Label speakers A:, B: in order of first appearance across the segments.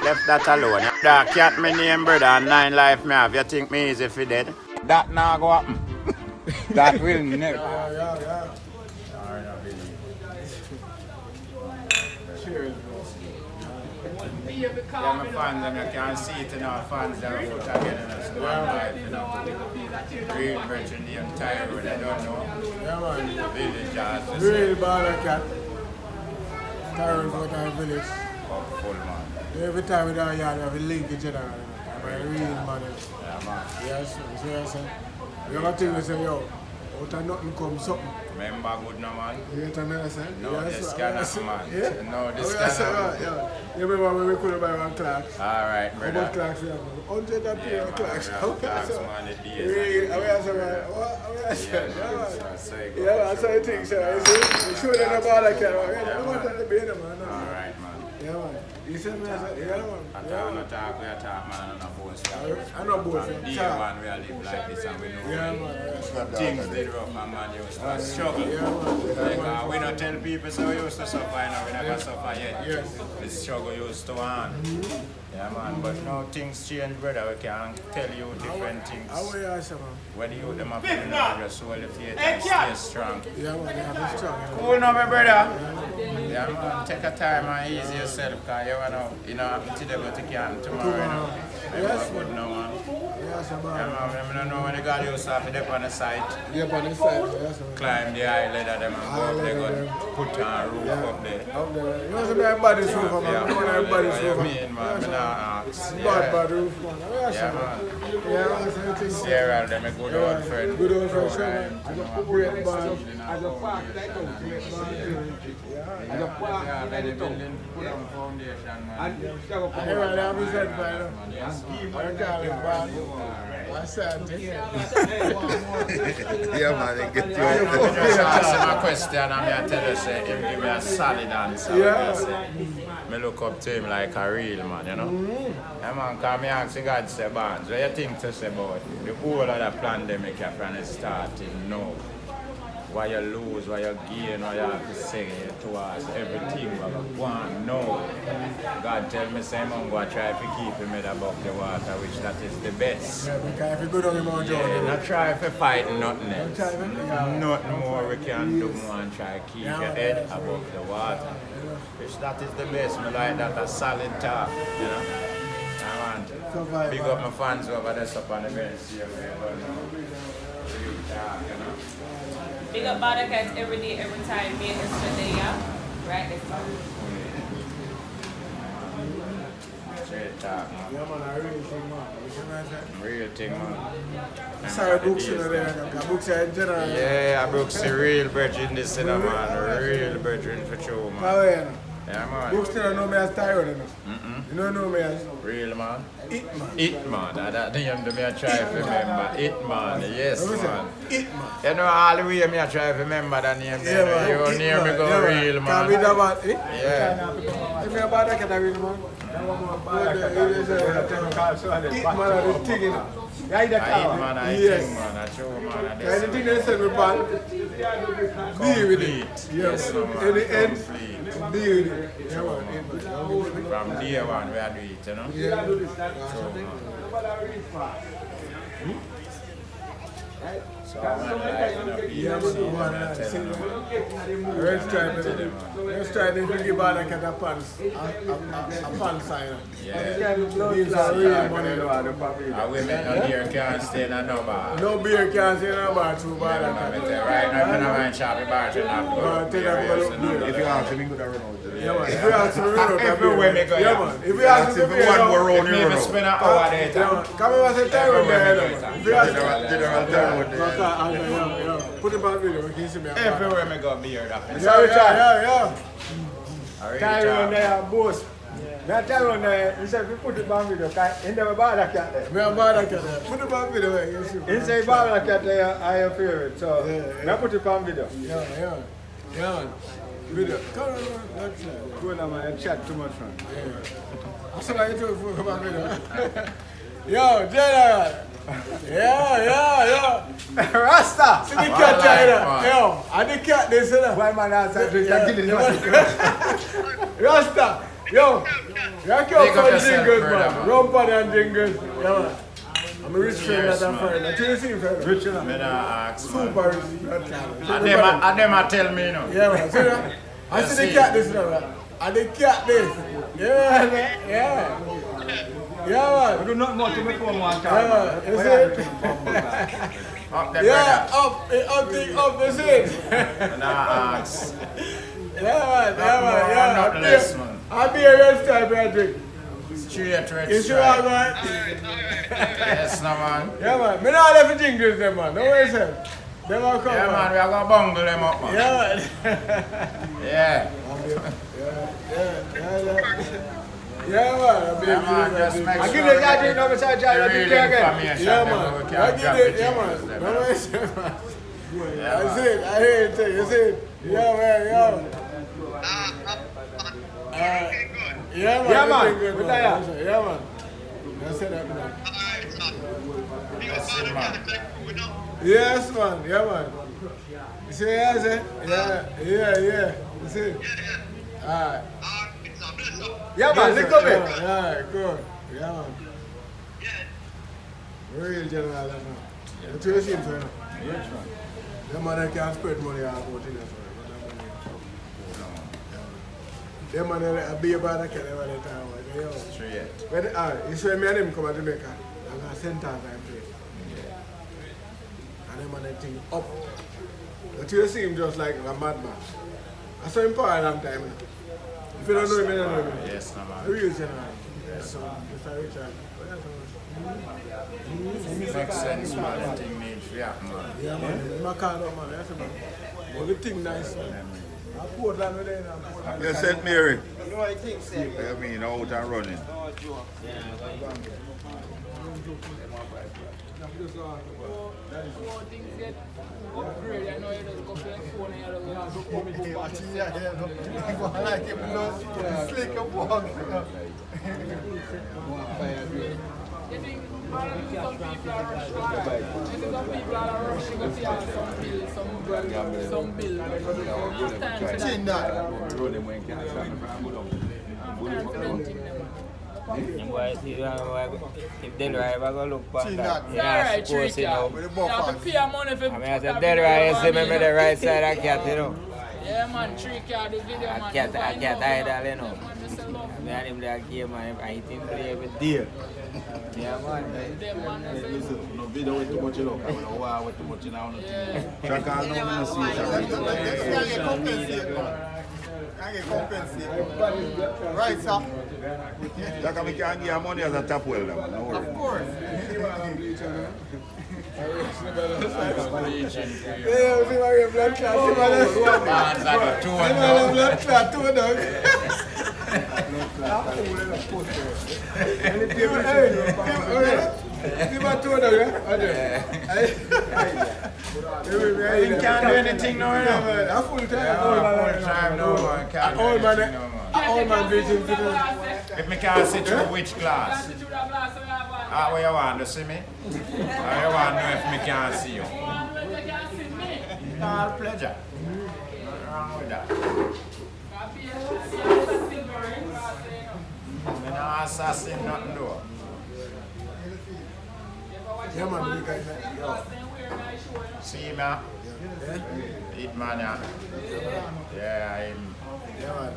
A: Left that alone. That cat me name, brother, and 9 life me have. You think me easy for dead? That now go happen. That will never.
B: Yeah. Cheers, bro.
A: Yeah, my fans, and you can see it in our fans that are out again in us. One life, you know. Real virgin named Tyro, they don't know.
B: Yeah, man.
A: The village has to
B: Real Bawdacat. Tyro's out of the village.
A: Oh, full man.
B: Every time we down here, we have a link each other. I'm real man.
A: Yeah, man.
B: Yes, see what I say? You ever think we say, yo, out of nothing comes something.
A: Remember good no man?
B: You get what I say?
A: No, this cannot man.
B: Yeah?
A: No, this
B: cannot.
A: cannot.
B: Yeah. You remember when we could buy one clocks?
A: Alright,
B: How
A: brother.
B: much clocks we have? 100 and pair of clocks.
A: Clocks, man, the days.
B: Really? How I say, man? What? I say, yeah, man. Yeah, that's how you think, sir. You see? You show them about that cat, man. You don't want to be in there, man.
A: Alright, man.
B: Yeah, man. You see me? I say, yeah, man.
A: I talk, we talk, man, and I boast.
B: I know both.
A: From day one, we live like this, and we know
B: Yeah, man.
A: things did rough, and man, you used to struggle.
B: Yeah, man.
A: We don't tell people so we used to suffer, you know, we never suffer yet.
B: Yes.
A: The struggle used to on. Yeah, man, but now things change, brother. We can tell you different things.
B: How are you, man?
A: When you them up in just hold the faith and stay strong.
B: Yeah, man. They have a strong.
A: Cool now, my brother. Yeah, man, take a time and ease yourself, because you know, happen today, but you can't tomorrow, you know.
B: Yes,
A: Good now, man.
B: Yes,
A: Yeah,
B: man.
A: man, I don't know when the guy used to have to on the side,
B: Yeah, on the side. Yes, man.
A: climb the island of them and go up there, go put on a roof up there.
B: Up there. You know, everybody's roof, man.
A: Yeah,
B: You know, everybody's
A: what
B: roof.
A: you mean, man? Me not ask.
B: Bad roof, man. Yes,
A: Yeah,
B: man.
A: man.
B: Yeah, man. So you think.
A: Sierra, them a good old friend.
B: Good old friend, sure,
A: Right.
B: man. Great band.
C: As a park, like
B: Great band.
C: as a park,
A: Yeah, when the building put on foundation, man.
C: and Chicago
B: I never have his head by now.
A: Yes,
B: I call him band. I said this.
D: Yeah, man, they get
A: Just
D: you.
A: ask him a question and I tell you, say, him give me a solid answer.
B: Yeah.
A: Me look up to him like a real man, you know. Yeah, man, because me ask God, say, Barnes, what you think to say about the whole of the pandemic from the starting now? What you lose, what you gain, what you have to say to us, everything what you want now. God tell me, say, I'm going to try to keep him above the water, which that is the best.
B: Yeah, because if you go down the Mount
A: Yeah,
B: Jordan,
A: not try to fight nothing else.
B: try to- yeah.
A: Nothing more we can do more and try to keep your head above the water. Which that is the best. Me like that, a solid talk, you know. Yeah, man. Big up my fans over there up on the bench here. Real talk, you know.
E: Big up Bawdacat every day, every time. Me and yesterday, yeah? Right this time.
A: Straight talk, man.
B: Yeah, man, I really think, man. You see what I say?
A: Real thing, man.
B: Sorry, books in there. Books are in general.
A: Yeah, I broke the real brethren this, you know, man. Real brethren for sure, man.
B: How are you?
A: Yeah, man.
B: Books still don't know me as Tyro, you know. You don't know me as
A: Real, man.
B: It, man.
A: It man, that name to me I try to remember. It man, yes
B: What was
A: man.
B: it? It, man.
A: You know all the way me I try to remember that name.
B: Yeah, man.
A: You
B: It,
A: near me
B: man.
A: go
B: Yeah,
A: real
B: Can we
A: man.
B: do about it?
A: Yeah.
B: If you're about that, can I read, man? It, man, are the thing, you know.
A: I eat man, I
B: Yes.
A: think man, I show man, I
B: Yeah, the thing they said we ban, be with it.
A: complete.
B: Yes,
A: Yes, no, man,
B: in the end,
A: complete.
B: be with it. Yeah, man.
A: From day one we are do it, you know.
B: Yeah.
A: So man. So man, like, you know,
B: Yeah,
A: people see
B: man,
A: them
B: man,
A: and tell them, man.
B: Let's try to give Bawdacat a pants, a pants sign.
A: Yeah.
B: These are real money.
A: And women on here can't stay in a number.
B: No beer can say no about two
A: Yeah,
B: Bawdacat.
A: man, I tell you, right now, if you don't mind shop, you buy it, you have to go.
B: Take that for a look.
D: If you ask me, go to run out.
B: Yeah, man. If you ask me, we run out.
A: Everywhere me go,
B: Yeah,
A: yeah.
B: man. If you ask me,
D: If you want more round,
A: If
D: you
A: me
D: run
A: even
D: out.
A: spend an hour there,
B: Yeah, man. Come here and say Tyro there. If you ask me,
D: General Tyro there.
B: put it on video. You can see me.
A: everywhere me go, beer that.
B: Yeah.
C: Tyro there, boss. That Tyro there, he said, we put it on video, because in the Bawdacat there.
B: We are Bawdacat there. Put it on video. You see.
C: He say Bawdacat there are your favorite, so
B: Yeah.
C: we put it on video.
B: Yeah, man. Video. Come on, that's it.
C: Go now, man, you chat too much, man.
B: I said I do it for my video. Yo, General. Yeah.
C: Rasta!
B: See the cat China. Yo, I the cat this, you know.
C: Why man outside drink
B: Yeah.
C: and kill it?
B: Rasta. Yo, can't find jingles, man. Rum pan and jingles. Yeah, man. I'm a rich friend that I'm friend. I tell you, friend. Rich friend. Super rich.
A: And them I tell me, you know.
B: Yeah, man. See that? I see the cat this now, man. And the cat this. Yeah, man. Yeah. Yeah, man.
C: I do not want to make one more time.
B: Yeah, man. You see it?
A: Up there,
B: yeah, up, is it?
A: And I ask.
B: Yeah, man. Yeah.
A: Not less, man.
B: I'll be a red stripe, I drink.
A: Straight red stripe.
B: You sure, man?
A: Yes, no, man.
B: Yeah, man. Me not left the jingles, them, man. Don't worry, sir. Them will come,
A: yeah, man. We are going to bungle them up, man.
B: Yeah, man.
A: Yeah.
B: Yeah, man.
A: Yeah, man. Just make sure.
B: I give you that drink now, Mr. John. I drink again. Yeah,
A: man.
B: I give it, yeah, man. Don't worry, sir, man. I see it. I hear it, too. You see it? Yeah, man. Yeah, man.
C: Yeah, man.
B: Good, man. Yeah, man. I said that, man. Yes, man. Yeah, man. You see, yeah. You see? Alright.
C: Yeah, man. Let's go, man.
B: Alright, good. Yeah, man. Real general, man. What you see, man? The man can spread money out about it. The man will be about that kind of time.
A: Straight.
B: When you see me and him come to Jamaica, I'm going to send time play. And them man thing up. But you see him just like a madman. I saw him for a long time. If you don't know him, you don't know him.
A: Yes, no, man.
B: Real general. Yes, so Mr. Richard.
A: Makes sense, man. That thing needs to happen, man.
B: Yeah, man. My car up, man. Yes, man. But the thing nice, man. I Portland with them.
D: You St. Mary.
F: You know what I think, Sam?
D: I mean, out and running.
F: No joke.
G: Things get upgrade. I know you just go for your phone and you You think some people are rushing? Some people are rushing to see some bill. Time for them.
H: If Delroy ever go look back that,
G: It's alright, trick you have to pay money for
H: I mean, I said Delroy, you see me the right side of cat, you know.
G: yeah, man, trick you the video, man.
H: I can't idle, you know. I mean, I him there game, man, I think play every day. Yeah, man.
D: Listen, no video with too much, you know. I don't know why with too much, you know. Chaka, no, see.
F: I get compensated. Right, sir?
D: Chaka, we can't give money as a top welder, man. No worry.
F: Of course.
B: Yeah, see my blood clot. See my blood clot too, dog. See my toe, dog,
A: You can't do anything now, you know.
B: I'm full time.
A: Full time now, man. Can't do
B: Old man,
A: anything now, man.
B: old man vision for the.
A: If me can't see through which glass? What you want to see me? Or you want to know if me can't see you? All pleasure. Nothing wrong with that. Me no assassin nothing though.
B: Yeah, man, big guy.
A: See me? Yeah. Eat man, yeah. Yeah, I'm.
B: Yeah, man.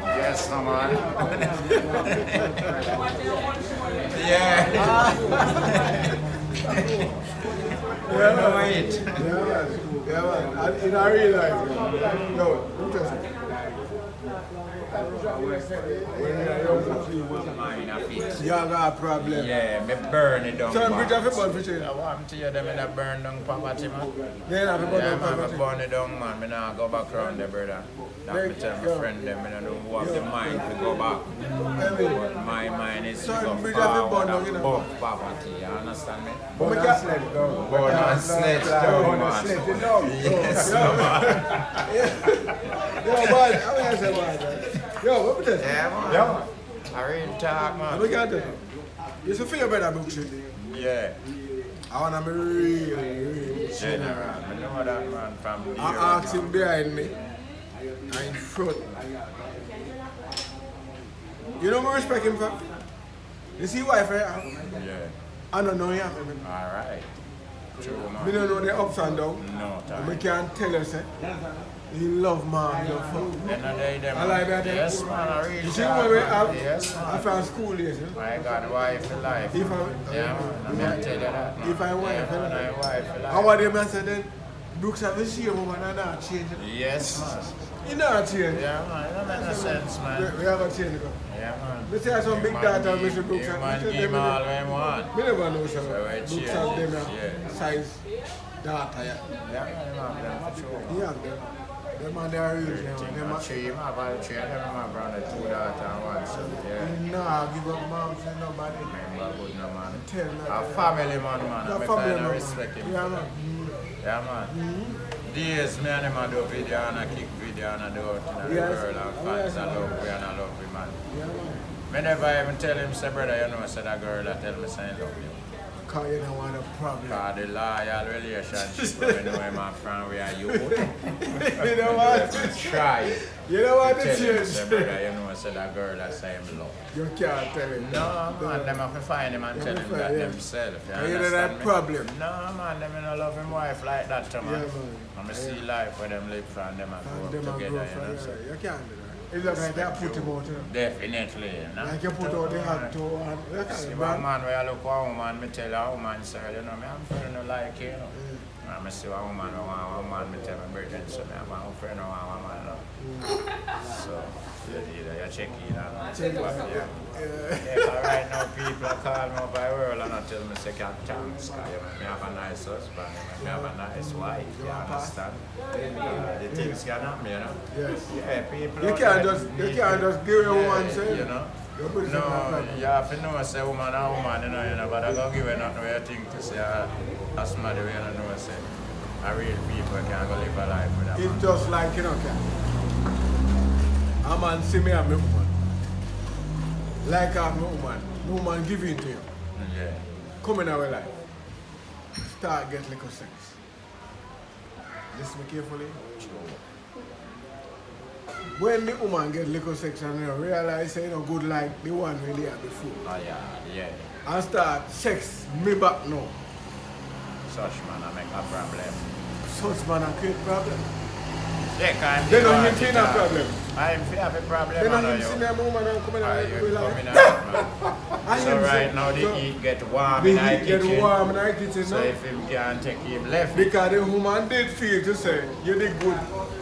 A: Yes, no man. Yeah.
B: Yeah, man.
A: Wait.
B: Yeah, man. Yeah, man. And in our real life, no, interesting. You have a problem.
A: Yeah, me burn it down.
B: So, I'm
A: man.
B: pretty happy about it.
A: I want to hear them in a burn down property, man.
B: Then I have
A: Yeah, man,
B: about
A: me burn it down, man. Me nah go back around there, brother. That me tell my friend them, me don't know who have the mind to go back. But my mind is to
B: So,
A: go
B: I'm pretty happy
A: forward
B: about
A: and
B: it.
A: above poverty. You understand me?
B: But we can't let it go.
A: Born and snatched down, man. Yes, no, man.
B: Yo, man, how many I say, man? Yo, what was this?
A: Yeah, man.
B: Yeah.
A: I real talk, man.
B: Look at it. You should feel better about it.
A: Yeah.
B: I want to be real.
A: General. I know that man from the
B: I asked him behind me and in front. You know I respect him for? You see wife, right?
A: Yeah.
B: I don't know him.
A: Alright. True, man.
B: I don't know the ups and downs.
A: No time.
B: I can't tell you, say. He love man, he love fun. I like that.
A: Yes, man, I really
B: You see when we have,
A: yes, man.
B: if I'm school days,
A: I got wife for life.
B: If I,
A: yeah, man. I'm going to tell you that, man.
B: If I wife,
A: yeah, man, I wife for life.
B: How are them, I said, then, Brooks have a shame, woman, and not change it.
A: Yes, man.
B: You not change.
A: Yeah, man. That makes no sense, man.
B: We have a change.
A: Yeah, man.
B: Let's say some big data, Mr. Brooks.
A: Man, give him all we want.
B: We never know, sir.
A: So
B: Brooks have them size data, yeah.
A: Yeah, man, them for sure.
B: He have them. Them and they are real,
A: Them are three, man. About three of them, my brother, 2 daughters and 1 son. Yeah.
B: Nah, give up mom to nobody.
A: Remember, good, no, man.
B: Tell me.
A: A family man, man.
B: A
A: I
B: family
A: kind
B: man.
A: of respect him.
B: Yeah, man.
A: Yeah, man. Days, me and him a do video and a kick video and a do out in the
B: Yes.
A: world and fans I love we and I love him, man.
B: Yeah, man.
A: Me never even tell him, say, brother, you know, say that girl that tell me, say, I love you.
B: Because you don't want a problem.
A: Because the loyal relationship, we know him and from where you
B: You know what?
A: try.
B: You know what
A: to
B: to
A: tell him,
B: change?
A: say, brother, you know, say that girl that say him love.
B: You can't tell him.
A: No, man, them have to find him and tell him that themselves. You
B: You know
A: understand
B: that
A: me?
B: problem.
A: No, man, them don't love him wife like that, too, man.
B: Yeah, man.
A: I'm going to see life where them live from them and
B: And
A: grow
B: them
A: up
B: and
A: together,
B: grow
A: you know.
B: for
A: So.
B: you can't do that. It's like that put him out, you know.
A: Definitely, you know.
B: Like you put out the hat to and you
A: See,
B: can't
A: one man where I look at a woman, me tell a woman, sir, you know, me have a friend who like you, you know. And I see a woman who want one man, me tell my brethren, so me have a friend who want one man, you know. So, you check it out.
B: Check it out.
A: Yeah. Yeah, right now people call me up by world and I tell me, say, thanks, because me have a nice husband, me have a nice wife, you understand? The things can happen, you know.
B: Yes.
A: Yeah, people
B: You can't just give a woman say.
A: you know.
B: You put it in
A: No,
B: that
A: you have to know, say, woman and woman, you know, but I don't give you nothing where you think to say, that's somebody where you know, say, a real people can go live a life with that.
B: It's just like, you know, a man see me and my woman. Like I'm my woman. No woman give in to you.
A: Yeah.
B: Come in our life. Start get little sex. Listen carefully. When the woman get little sex and you realize say you know good like the one when they had before.
A: Oh yeah, yeah.
B: And start sex me back now.
A: Such man, I make a problem.
B: Such man a create problem.
A: Yeah, can't
B: They don't him see no problem.
A: I'm have a problem,
B: They don't
A: man,
B: him see
A: you.
B: no woman and come in
A: Ah,
B: and
A: you
B: we
A: come
B: like.
A: in and out, man. So right now the
B: so
A: heat get warm
B: the
A: in the
B: heat get
A: kitchen.
B: warm in the kitchen
A: So
B: now.
A: if him can't take him left,
B: Because the woman did feel to say you did good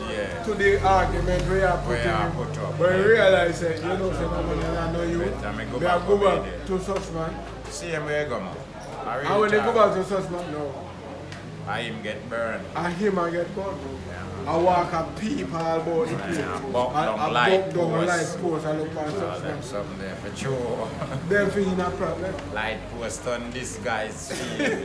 A: yeah.
B: to the argument where you put
A: Where you
B: in.
A: put up.
B: But you realize that you know say no man I know you.
A: Better me go
B: They
A: back
B: have go
A: over
B: back
A: there.
B: to such man.
A: See him where you go, man. I really
B: And when they go
A: talk.
B: back to such man now,
A: I him get burned.
B: and him I get gone.
A: Yeah.
B: I walk a peep all about the place.
A: Yeah, buck down
B: I
A: light
B: buck down
A: post.
B: light post and look for
A: Oh,
B: such
A: them
B: man.
A: something there for sure.
B: Them feeling a problem.
A: Light post on this guy's field.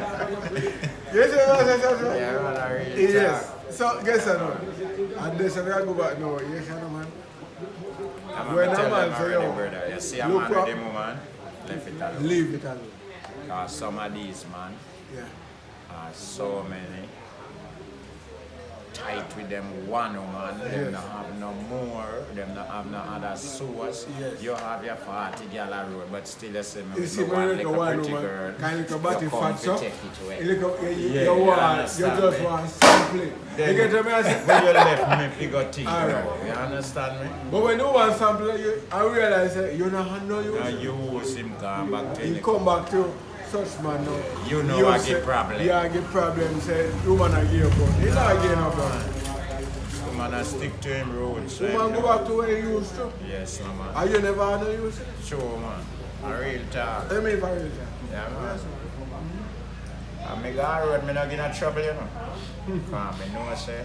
B: Yes, yes.
A: Yeah, man, I really
B: Yes.
A: talk.
B: So guess what? And this we go back now. Yes, you know, man.
A: I'm
B: When
A: gonna
B: a
A: tell
B: man
A: them
B: say,
A: already,
B: yo,
A: brother. You see a
B: look
A: man
B: up.
A: with them woman, left it alone.
B: Leave it alone.
A: Because some of these, man,
B: Yeah.
A: are so many tight with them one woman, them
B: Yes.
A: not have no more, them not have no other source.
B: Yes.
A: You have your 40 gal a road, but still you see me
B: You
A: with
B: see,
A: me
B: when
A: one
B: you
A: little
B: go one
A: pretty
B: woman,
A: girl.
B: kind of body
A: you come
B: fat
A: to
B: so,
A: take it away.
B: you look,
A: Yeah,
B: you
A: you
B: want, you
A: understand
B: just
A: me?
B: want sample.
A: Then
B: You get to me, I say,
A: when you left me figure thing,
B: All right.
A: you understand me?
B: but when you want sample, I realize that you don't have no
A: Now
B: use.
A: you use him come back to
B: You
A: you.
B: come back to such man now.
A: You know I
B: say-
A: get problem.
B: Yeah, I get problem. Say, woman I give up. He not get no problem.
A: The man I stick to him road. So
B: Woman
A: him
B: go
A: know.
B: back to where you used to.
A: Yes, no man.
B: Are you never had no use?
A: Sure, man. A real talk.
B: Let me for you.
A: Yeah, man. And me go on road, me not get no trouble, you know. Because me know, say,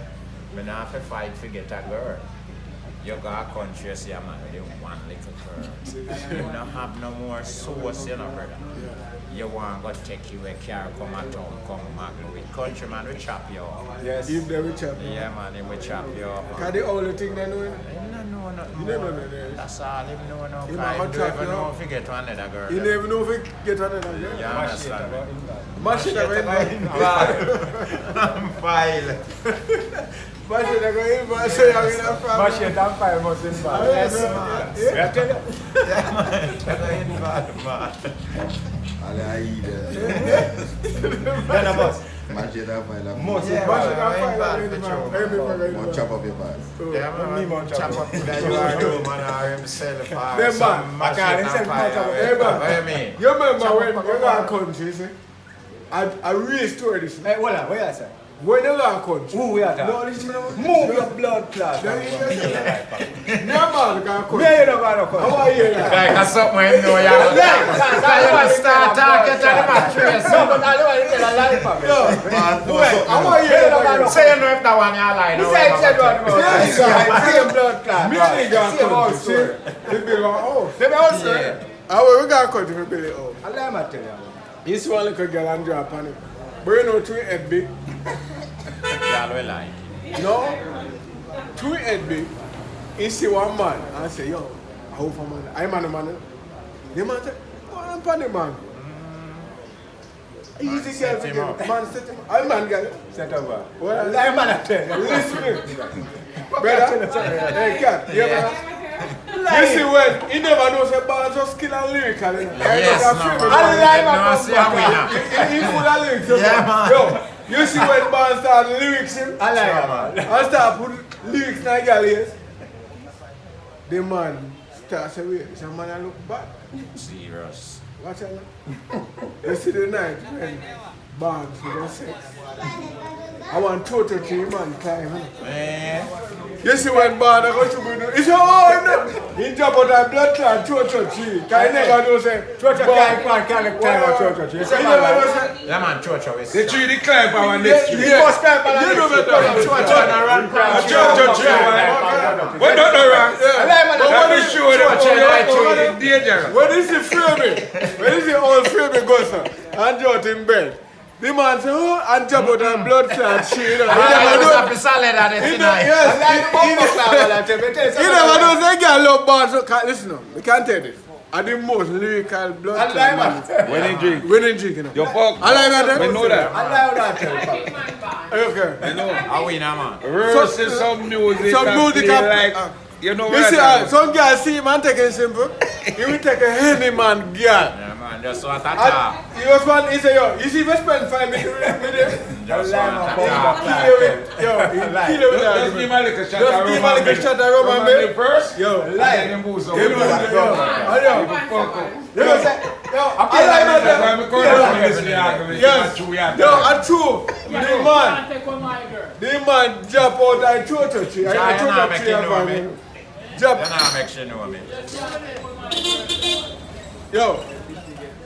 A: me not have to fight to get a girl. You go a country, you see a man with one little girl. You don't have no more source, you know, brother. You want to take you a car, come at town, come back with country man, we chop you up.
B: Yes. If they will chop.
A: Yeah, man, they will chop you up.
B: Can the only thing they know?
A: Him no know nothing
B: You never
A: more.
B: know that.
A: That's all him know now.
B: Him
A: Cause
B: a
A: him
B: go
A: don't
B: chop
A: even
B: you
A: know
B: up.
A: if he get one other girl.
B: You never know if he get another girl.
A: You understand me?
B: Mash it up in
A: I'm file.
B: Machete go in, but say I'm in a problem.
C: Machete and 5 months in bad.
B: Yes, man.
C: I tell you.
D: Ale aí,
C: None of us.
D: Machete and 5
C: Most in
B: Machete
C: bad.
B: and 5 in the man.
D: More chop up your bad.
A: Yeah, man. Chop up that you are doing, man, or himself.
B: Them man,
C: I can't himself not chop up.
B: Hey, man.
A: What you mean?
B: You remember when you go to country, see? I real story this.
C: Hey, hold on, what you say?
B: When you go to country.
C: Who we are talking?
B: No, this man.
C: Move your blood clot.
B: No, man, you go to country.
C: Yeah, you don't go to
B: How
C: country.
B: are you?
A: Like, that's something I know, yeah. You start talking to the mattress.
C: No, but I don't want to tell a lie for me.
B: How are you?
A: Say you know if that one you lie.
C: You say it's said one more.
B: Yes,
C: Same blood clot.
B: Me and you
C: Same
B: go
C: house
B: to
C: story.
B: country. You build a house.
C: Same house story.
B: How are we go to country to build a house?
C: I lie, I tell you.
B: You see one little girl and drop on it. But you know, 2 head big.
A: Y'all will lie.
B: No, 2 head big. You see one man and say, yo, how for man? I'm a man. The man say, oh, I'm funny man. Easy girl to get. Man set him. I'm man girl.
C: Set over.
B: Well,
C: Lie, man, I tell you.
B: listen to me. Brother, hey, cat, you ever? You see when he never knows about just skill and lyrical.
A: Yes, no,
C: I
A: no, see how we now.
B: He full of lyrics.
A: Yeah, man.
B: Yo, you see when man start lyrics him?
C: I lie, man.
B: And start put lyrics in the girl ears. The man starts to wait. This man I look bad.
A: Serious.
B: Watch out now. You see the night when bands with the sex. I want total 3 man climb.
A: Man.
B: You see when band I go to do. It's all no. He jump out of blood clot total 3. Can I never know say.
C: Church can't climb a church. You
B: He
C: say,
B: never
C: man,
B: know say.
A: Yeah, man, church always.
D: The tree the climb power
B: Yeah,
D: next tree.
B: yeah.
C: must climb a
B: You know
C: church.
B: better.
A: Church and run cross.
D: Church, what not no wrong? But what is sure the dangerous.
B: When is the framing? When is the old framing go sir? And out in bed. The man say, oh, and jump out and blood clot shit. He never know.
A: Solid at it tonight.
B: Yes,
C: He
B: he never knows they get love bad. So listen now, we can't tell this. And the most lyrical blood clot man.
D: When he drink.
B: When they drink, you know.
D: You fuck.
B: I like that.
D: We know that.
B: Okay.
D: I know.
A: How we now, man?
D: Versus some music.
B: Some
D: and
B: music
D: play
B: and-
D: like. You know
B: You see,
D: what?
B: some girls see him and take it simple. He will take a any man girl.
A: Yeah, man, just want to talk.
B: And he was one, he say, yo, you see, we spend 5 minutes with him.
A: Just want to
B: He
A: talk.
B: kill you with, yo, he kill you with that.
D: Just give me a little shot.
B: Just give him a little shot of rum and milk.
D: First.
B: Yo,
D: And then you move some.
B: Give him a yo, yo, say, yo, I like
D: That's why
B: that.
D: I'm calling this the argument.
B: Yes, yo, and true. The man jump out and throw to tree.
A: Yeah,
B: I
A: you know,
B: throw
A: make
B: to tree
A: you
B: and
A: know
B: find
A: me.
B: him. Jump.
A: Then I make sure you know me.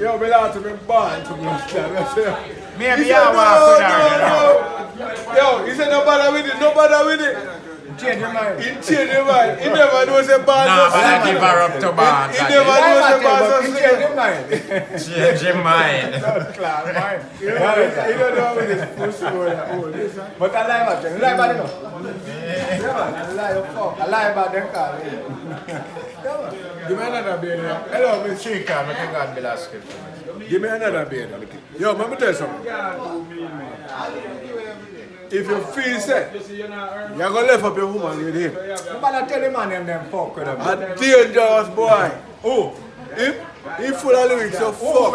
B: Yo, me like to be born to blood clot.
A: Maybe
B: He
A: you
B: said,
A: walk with her, you know.
B: Yo, he said no bother with it, no bother with it.
C: change your mind.
B: He changed his mind. He never knows a band.
A: Nah, but I give her up to band.
B: He never knows a band.
C: He change your mind.
A: Change your mind.
B: He don't know with this pussy or this.
C: But I lie about them. Lie about them. Yeah, man. I lie about fuck. I lie about them car.
B: Give me another beer. Hello, Miss
A: Chica, I think God bless you.
B: Give me another beer. Yo, let me tell you something. If you feel sad, you're going to lift up your woman with him.
C: You better tell the man them fuck with them.
B: A dangerous boy. Oh, him full of lyrics, so fuck.